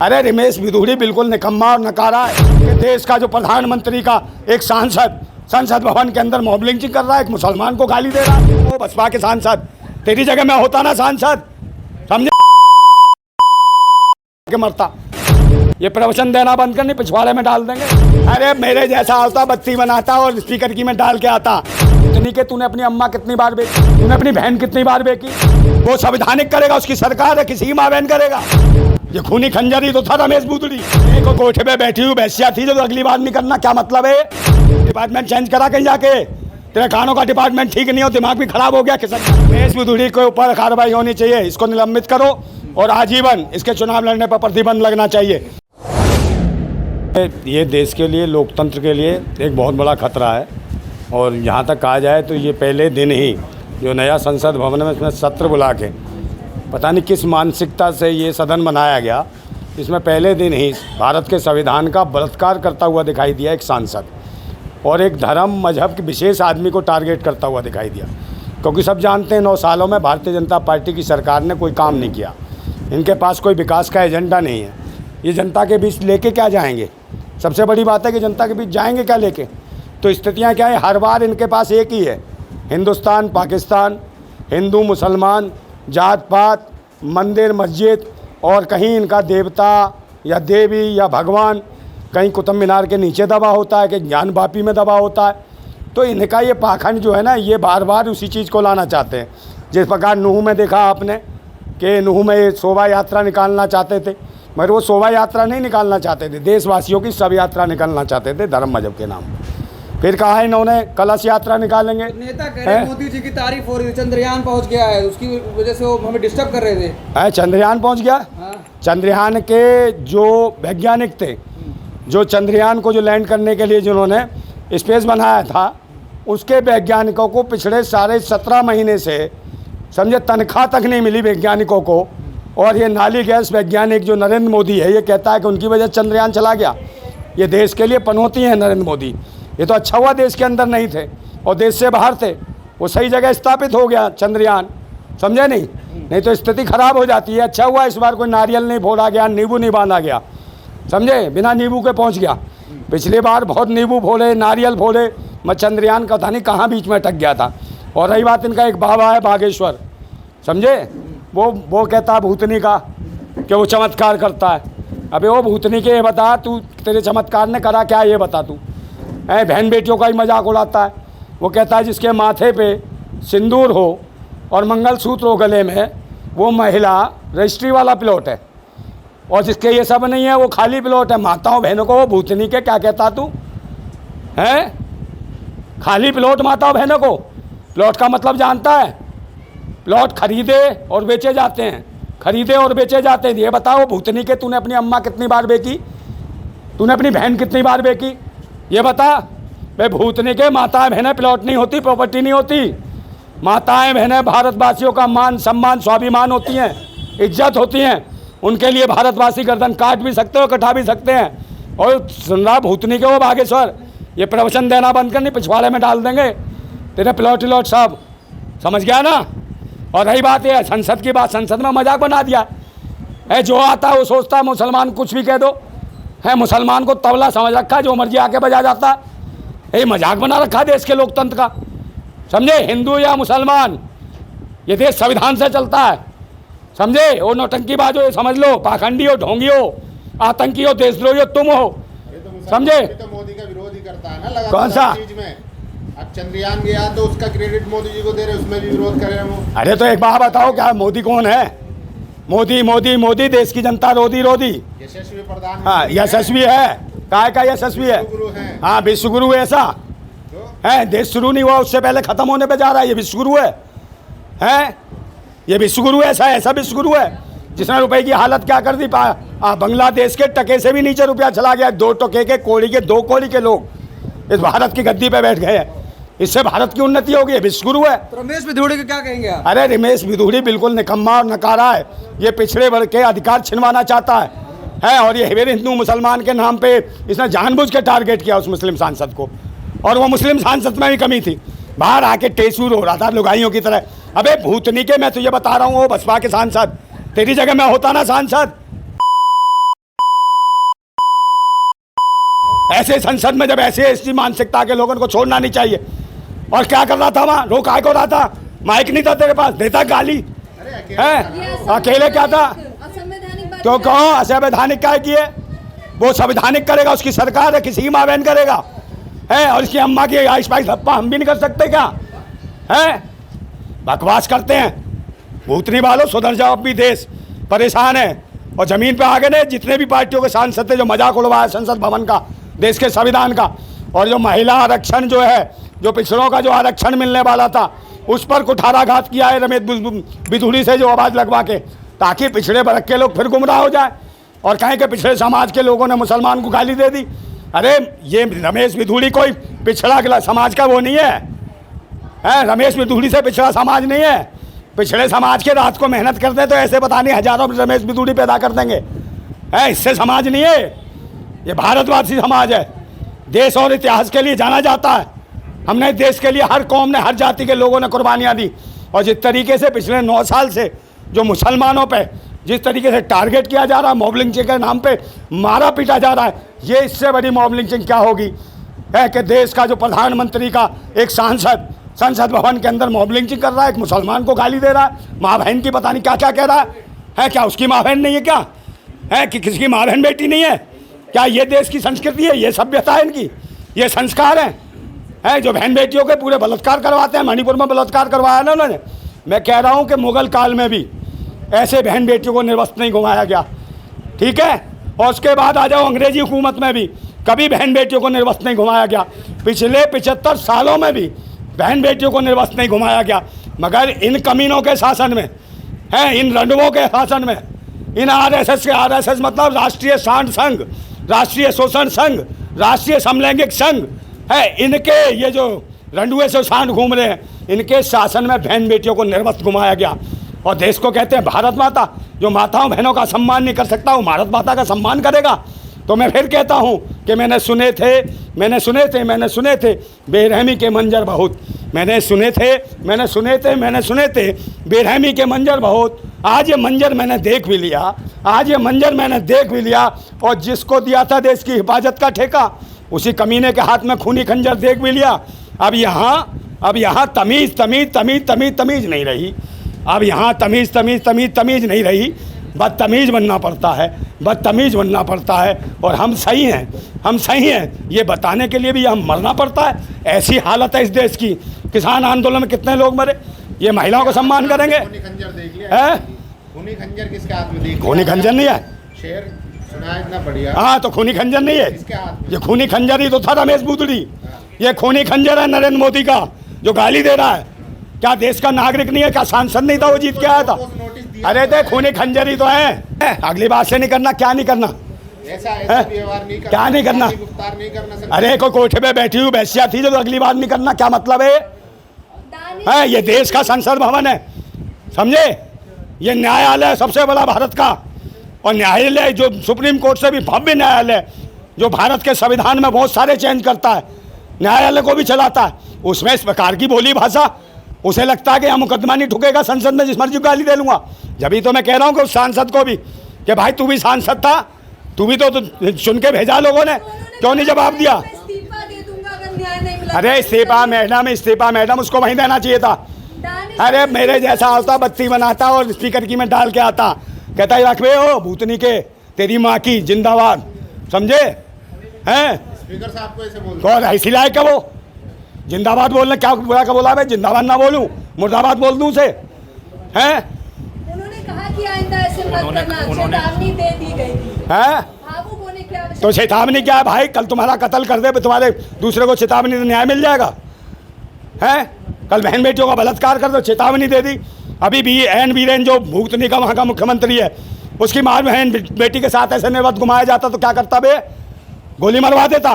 अरे रमेश बिधूड़ी बिल्कुल निकम्मा और नकारा है कि देश का जो प्रधानमंत्री का एक सांसद संसद भवन के अंदर मॉब लिंचिंग कर रहा है, एक मुसलमान को गाली दे रहा है। वो बसपा के सांसद, तेरी जगह मैं होता ना सांसद, समझे के मरता। ये प्रवचन देना बंद करनी, पिछवाड़े में डाल देंगे। अरे मेरे जैसा होता, बत्ती बनाता और स्पीकर की में डाल के आता। इतनी के तूने अपनी अम्मा कितनी बार बेची, तूने अपनी बहन कितनी बार बेची। वो संवैधानिक करेगा, उसकी सरकार है, किसी की माँ बहन करेगा। ये खूनी खंजर ही तो था रमेश बिधूड़ी। एक कोठे पे बैठी हुई बैसिया थी जो अगली बार नहीं करना। क्या मतलब है? डिपार्टमेंट चेंज करा कहीं जाके। तेरे कानों का डिपार्टमेंट ठीक नहीं हो, दिमाग भी खराब हो गया। रमेश बिधूड़ी के ऊपर कार्रवाई होनी चाहिए, इसको निलंबित करो और आजीवन इसके चुनाव लड़ने पर प्रतिबंध लगना चाहिए। ये देश के लिए, लोकतंत्र के लिए एक बहुत बड़ा खतरा है। और यहाँ तक कहा जाए तो ये पहले दिन ही जो नया संसद भवन में इसमें सत्र बुला के पता नहीं किस मानसिकता से ये सदन बनाया गया, इसमें पहले दिन ही भारत के संविधान का बलात्कार करता हुआ दिखाई दिया एक सांसद, और एक धर्म मजहब के विशेष आदमी को टारगेट करता हुआ दिखाई दिया। क्योंकि सब जानते हैं 9 सालों में भारतीय जनता पार्टी की सरकार ने कोई काम नहीं किया, इनके पास कोई विकास का एजेंडा नहीं है। ये जनता के बीच लेके क्या जाएंगे? सबसे बड़ी बात है कि जनता के बीच जाएंगे क्या लेके? तो स्थितियाँ क्या है? हर बार इनके पास एक ही है, हिंदुस्तान पाकिस्तान, हिंदू मुसलमान, जात पात, मंदिर मस्जिद, और कहीं इनका देवता या देवी या भगवान कहीं कुतुब मीनार के नीचे दबा होता है, कि ज्ञान वापी में दबा होता है। तो इनका ये पाखंड जो है ना, ये बार बार उसी चीज़ को लाना चाहते हैं। जिस प्रकार नूह में देखा आपने कि नूह में शोभा यात्रा निकालना चाहते थे, मगर वो शोभा यात्रा नहीं निकालना चाहते थे, देशवासियों की सब यात्रा निकालना चाहते थे धर्म मजहब के नाम पर। फिर कहा है इन्होंने कलश यात्रा निकालेंगे। नेता कह रहे मोदी जी की तारीफ हो रही है, चंद्रयान पहुंच गया है, उसकी वजह से वो हमें डिस्टर्ब कर रहे थे। चंद्रयान पहुंच गया। हाँ। चंद्रयान के जो वैज्ञानिक थे, जो चंद्रयान को जो लैंड करने के लिए जिन्होंने स्पेस बनाया था, उसके वैज्ञानिकों को पिछले 17.5 महीने से समझे तनख्वाह तक नहीं मिली वैज्ञानिकों को। और ये नाली गैस वैज्ञानिक जो नरेंद्र मोदी है, ये कहता है कि उनकी वजह चंद्रयान चला गया। ये देश के लिए पनौती हैं नरेंद्र मोदी। ये तो अच्छा हुआ देश के अंदर नहीं थे और देश से बाहर थे, वो सही जगह स्थापित हो गया चंद्रयान, समझे नहीं तो स्थिति खराब हो जाती है। अच्छा हुआ इस बार कोई नारियल नहीं फोड़ा गया, नींबू नहीं बांधा गया, समझे, बिना नींबू के पहुंच गया। पिछली बार बहुत नींबू फोड़े, नारियल फोड़े, मैं चंद्रयान का था नहीं कहाँ बीच में अटक गया था। और रही बात इनका एक बाबा है बागेश्वर, समझे, वो कहता है भूतनी का कि वो चमत्कार करता है। अबे वो भूतनी के ये बता, तू तेरे चमत्कार ने करा क्या, ये बता तू। बहन बेटियों का ही मजाक उड़ाता है। वो कहता है जिसके माथे पे सिंदूर हो और मंगलसूत्र हो गले में, वो महिला रजिस्ट्री वाला प्लॉट है, और जिसके ये सब नहीं है वो खाली प्लॉट है। माताओं बहनों को वो भूतनी के क्या कहता तू है? खाली प्लॉट माताओं बहनों को। प्लॉट का मतलब जानता है? प्लॉट खरीदे और बेचे जाते हैं, खरीदे और बेचे जाते हैं। ये बताओ भूतनी के, तूने अपनी अम्मा कितनी बार बेची, तूने अपनी बहन कितनी बार बेची, ये बता। भाई भूतनी के माताएं बहनें प्लॉट नहीं होती, प्रॉपर्टी नहीं होती। माताएं बहनें भारतवासियों का मान सम्मान स्वाभिमान होती हैं, इज्जत होती हैं। उनके लिए भारतवासी गर्दन काट भी सकते हो, कटा भी सकते हैं। और सुन रहा भूतनी के वो बागेश्वर, ये प्रवचन देना बंद करनी, पिछवाड़े में डाल देंगे तेरे प्लॉट सब, समझ गया ना। और रही बात है संसद की बात, संसद में मजाक बना दिया है। जो आता है वो सोचता है मुसलमान कुछ भी कह दो है, मुसलमान को तबला समझ रखा है, जो मर्जी आके बजा जाता है। ये मजाक बना रखा है देश के लोकतंत्र का, समझे। हिंदू या मुसलमान, ये देश संविधान से चलता है, समझे। वो नौटंकीबाज हो, समझ लो, पाखंडी हो, ढोंगी हो, आतंकी हो, देशद्रोही हो, तुम हो, समझे। तो मोदी का विरोध ही करता है ना लगातार। कौन सा चीज में अब चंद्रयान गया तो उसका क्रेडिट मोदी जी को दे रहे, उसमें भी विरोध कर रहे हैं वो। अरे तो एक बात बताओ, क्या मोदी कौन है? मोदी मोदी मोदी, देश की जनता रोदी रोदी। यशस्वी प्रधान, हाँ यशस्वी है, काय का यशस्वी है? हाँ विश्वगुरु है, ऐसा है। देश शुरू नहीं हुआ, उससे पहले खत्म होने पे जा रहा है, ये विश्वगुरु है? ये विश्वगुरु ऐसा है, ऐसा विश्वगुरु है जिसने रुपए की हालत क्या कर दी। बांग्लादेश के टके से भी नीचे रुपया चला गया। 2 टके के कोड़ी के 2 कोड़ी के लोग इस भारत की गद्दी पे बैठ गए हैं। इससे भारत की उन्नति होगी, विश्वगुरु है। तो रमेश बिधूड़ी को क्या कहेंगे आप? अरे रमेश बिधूड़ी बिल्कुल निकम्मा और नकारा है। ये पिछड़े वर्ग के अधिकार छिनवाना चाहता है। और ये हिंदू मुसलमान के नाम पे इसने जानबूझ के टारगेट किया उस मुस्लिम सांसद को, और वो मुस्लिम सांसद में भी कमी थी, बाहर आके टेसूर हो रहा था लुगाइयों की तरह। अबे भूतनी के, मैं तुझे बता रहा हूँ, वो बसपा के सांसद, तेरी जगह मैं होता ना सांसद, ऐसे संसद में जब ऐसी मानसिकता के लोगों को छोड़ना नहीं चाहिए। और क्या कर रहा था वहाँ, रो काय को रहा था, माइक नहीं था तेरे पास, देता गाली है, अकेले क्या था, क्यों कहो असंवैधानिक क्या किए, वो संवैधानिक करेगा, उसकी सरकार है, किसी की माँ बहन करेगा है, और इसकी अम्मा की आइस पाइस धप्पा हम भी नहीं कर सकते क्या है, बकवास करते हैं। भूतनी वालों सुधर जाओ, अपनी देश परेशान है। और ज़मीन पे आ गए ने जितने भी पार्टियों के सांसद थे जो मजाक उड़वाया संसद भवन का, देश के संविधान का, और जो महिला आरक्षण जो है, जो पिछड़ों का जो आरक्षण मिलने वाला था उस पर कुठाराघात किया है रमेश बिधूड़ी से जो आवाज़ लगवा के, ताकि पिछड़े वर्ग के लोग फिर गुमराह हो जाए और कहें कि पिछड़े समाज के लोगों ने मुसलमान को गाली दे दी। अरे ये रमेश बिधूड़ी कोई पिछड़ा समाज का वो नहीं है, रमेश बिधूड़ी से पिछड़ा समाज नहीं है। पिछड़े समाज के रात को मेहनत करते तो ऐसे पता नहीं हजारों रमेश बिधूड़ी पैदा कर देंगे, इससे समाज नहीं है, ये भारतवासी समाज है। देश और इतिहास के लिए जाना जाता है। हमने देश के लिए हर कौम ने, हर जाति के लोगों ने कुर्बानियाँ दी, और जिस तरीके से पिछले 9 साल से जो मुसलमानों पे जिस तरीके से टारगेट किया जा रहा है, मॉब लिंचिंग के नाम पे मारा पीटा जा रहा है, ये इससे बड़ी मॉब लिंचिंग क्या होगी है कि देश का जो प्रधानमंत्री का एक सांसद संसद भवन के अंदर मॉब लिंचिंग कर रहा है, एक मुसलमान को गाली दे रहा है, माँ बहन की पता नहीं क्या क्या कह रहा है, क्या उसकी माँ बहन नहीं है क्या है, कि किसी की माँ बहन बेटी नहीं है क्या? ये देश की संस्कृति है, ये सभ्यता है इनकी, ये संस्कार है जो बहन बेटियों के पूरे बलात्कार करवाते हैं। मणिपुर में बलात्कार करवाया ना उन्होंने। मैं कह रहा हूँ कि मुगल काल में भी ऐसे बहन बेटियों को निर्वस्त्र नहीं घुमाया गया, ठीक है। और उसके बाद आ जाओ अंग्रेजी हुकूमत में भी कभी बहन बेटियों को निर्वस्त्र नहीं घुमाया गया। पिछले 75 सालों में भी बहन बेटियों को निर्वस्त्र नहीं घुमाया गया, मगर इन कमीनों के शासन में इन रंडुओं के शासन में, इन आरएसएस मतलब राष्ट्रीय सांड संघ, राष्ट्रीय शोषण संघ, राष्ट्रीय समलैंगिक संघ इनके ये जो रंडुए से सांड घूम रहे हैं, इनके शासन में बहन बेटियों को निर्वस्त्र घुमाया गया। और देश को कहते हैं भारत माता। जो माताओं बहनों का सम्मान नहीं कर सकता वो भारत माता का सम्मान करेगा। तो मैं फिर कहता हूँ कि मैंने सुने थे बेरहमी के मंजर बहुत, मैंने सुने थे बेरहमी के मंजर बहुत। आज ये मंजर मैंने देख भी लिया, और जिसको दिया था देश की हिफाजत का ठेका, उसी कमीने के हाथ में खूनी खंजर देख भी लिया। अब यहाँ तमीज़ नहीं रही, अब यहाँ तमीज़ नहीं रही, बदतमीज़ बनना पड़ता है। और हम सही हैं ये बताने के लिए भी हम मरना पड़ता है। ऐसी हालत है इस देश की। किसान आंदोलन में कितने लोग मरे, ये महिलाओं को सम्मान करेंगे? खूनी खंजर किसके हाथ में? खूनी खंजर नहीं है, शेर सुना है इतना बढ़िया। हाँ तो खूनी खंजर नहीं है, ये खूनी खंजर ही तो था रमेश बिधूड़ी। ये खूनी खंजर है नरेंद्र मोदी का जो गाली दे रहा है। क्या देश का नागरिक नहीं है? क्या सांसद नहीं था वो जीत के आया था? अरे दे खूनी खंजर ही तो है। अगली बात से नहीं करना, क्या नहीं करना, ऐसा व्यवहार नहीं करना, क्या नहीं करना? गिरफ्तार नहीं करना। अरे कोई कोठे पे बैठी हुई बैसिया थी जो अगली बात नहीं करना, क्या मतलब है? ये देश का संसद भवन है, समझे? ये न्यायालय सबसे बड़ा भारत का, और न्यायालय जो सुप्रीम कोर्ट से भी भव्य न्यायालय, जो भारत के संविधान में बहुत सारे चेंज करता है, न्यायालय को भी चलाता है, उसमें इस प्रकार की बोली भाषा, उसे लगता है कि यहाँ मुकदमा नहीं ठुकेगा, संसद में जिस मर्जी गाली दे लूँगा। जब ही तो मैं कह रहा हूँ कि उस सांसद को भी कि भाई तू भी सांसद था, तू भी तो चुन के भेजा लोगों ने, क्यों नहीं जवाब दिया? अरे इस्तीफा मैडम उसको वहीं देना चाहिए था। अरे मेरे जैसा आता, बत्ती बनाता और स्पीकर की में डाल के आता, कहता ही रखबे हो भूतनी के तेरी माँ की जिंदाबाद, समझे? स्पीकर साहब को ऐसे बोल कौन ऐसी लायक है वो जिंदाबाद बोलने? क्या बुरा का बोला? मैं जिंदाबाद ना बोलूं, मुर्दाबाद बोल दूं उसे? उन्होंने कहा कि आइंदा ऐसे मत करना, चेतावनी दे दी गई थी। भावुक होने की आवश्यकता। तो चेतावनी क्या है भाई? कल तुम्हारा कत्ल कर दे, तुम्हारे दूसरे को चेतावनी तो न्याय मिल जाएगा? कल बहन बेटियों का बलात्कार कर दो, चेतावनी दे दी। अभी भी एन वीरेन जो भूतनी का वहाँ का मुख्यमंत्री है, उसकी माँ बहन बेटी के साथ ऐसे निर्वस्त्र घुमाया जाता तो क्या करता बे? गोली मरवा देता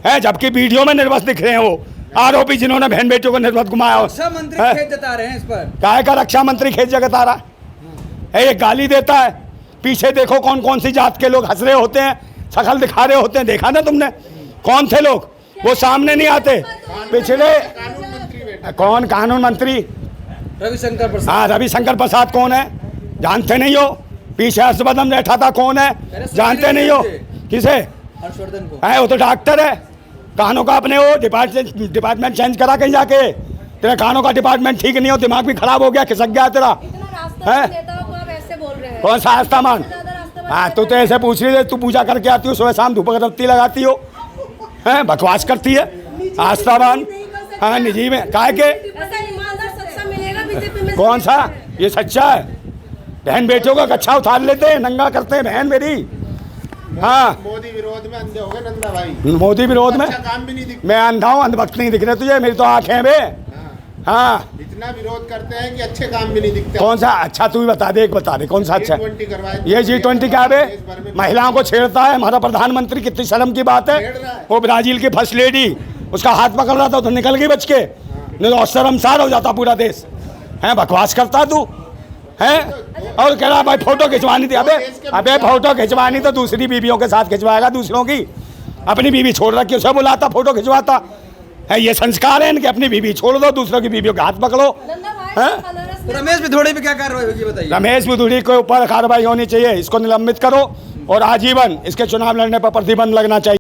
है। जबकि वीडियो में निर्वस्त्र दिख रहे हैं वो आरोपी जिन्होंने बहन बेटियों को निर्वस्त्र घुमाया। रक्षा मंत्री खेद जता रहे हैं इस पर। काय का रक्षा मंत्री खेद जता रहा है? ये गाली देता है, पीछे देखो कौन कौन सी जात के लोग हंस रहे होते हैं, शकल दिखा रहे होते हैं। देखा ना तुमने कौन थे लोग? वो सामने नहीं आते। पिछले कौन कानून मंत्री? रविशंकर प्रसाद। हाँ, रविशंकर प्रसाद कौन है? जानते नहीं हो? पीछे हर्षवर्धन बैठा था, कौन है? जानते नहीं हो? किसे? हर्षवर्धन को। है वो तो डॉक्टर है, कानों का अपने वो डिपार्टमेंट चेंज करा कहीं जाके। तेरे कानों का डिपार्टमेंट ठीक नहीं हो, दिमाग भी खराब हो गया, खिसक गया तेरा। इतना रास्ता हैं? नेताओं को आप ऐसे बोल रहे हैं। कौन सा आस्था मान? ज्यादा रास्ता हाँ तू तो ऐसे पूछ रही है, तू पूजा करके आती हो सुबह शाम, धूप अगरबत्ती लगाती हो, हैं बकवास करती है। आस्थावान हाँ निजी में काहे के? ऐसा ईमानदार सच्चा मिलेगा बीजेपी में? कौन सा ये सच्चा है? बहन बेटियों का कच्छा उतार लेते हैं, नंगा करते हैं बहन मेरी। हाँ मोदी विरोध में अंधे हो गए नंदा भाई। मोदी विरोध में अच्छा काम भी नहीं दिखता। मैं अंधा हूँ, अंधभक्त नहीं दिख रहे तुझे, मेरी तो आंखें हैं बे। हाँ इतना विरोध करते हैं कि अच्छे काम भी नहीं दिखते। कौन सा अच्छा तू भी बता दे, एक बता दे कौन सा अच्छा है? G20 करवाए। ये G20 क्या है बे? देश भर में महिलाओं को छेड़ता है हमारा प्रधानमंत्री, कितनी शर्म की बात है। छेड़ रहा है। वो ब्राजील की फर्स्ट लेडी, उसका हाथ पकड़ रहा था तो निकल गई बच के, नहीं तो शर्मसार हो जाता पूरा देश। हैं बकवास करता तू हैं? और कह रहा भाई फोटो खिंचवानी थी। अबे फोटो खिंचवानी तो दूसरी बीवियों के साथ खिंचवाएगा, दूसरों की। अपनी बीवी छोड़ रखी, उसे बुलाता फोटो खिंचवाता है। ये संस्कार है इनके, अपनी बीवी छोड़ दो, दूसरों की बीवियों के हाथ पकड़ो। नंदा भाई हैं? बनारस तो में रमेश पिथौड़े पे क्या कार्रवाई होगी बताइए। रमेश बिधूड़ी के ऊपर कार्रवाई होनी चाहिए, इसको निलंबित करो और आजीवन इसके चुनाव लड़ने पर प्रतिबंध लगना चाहिए।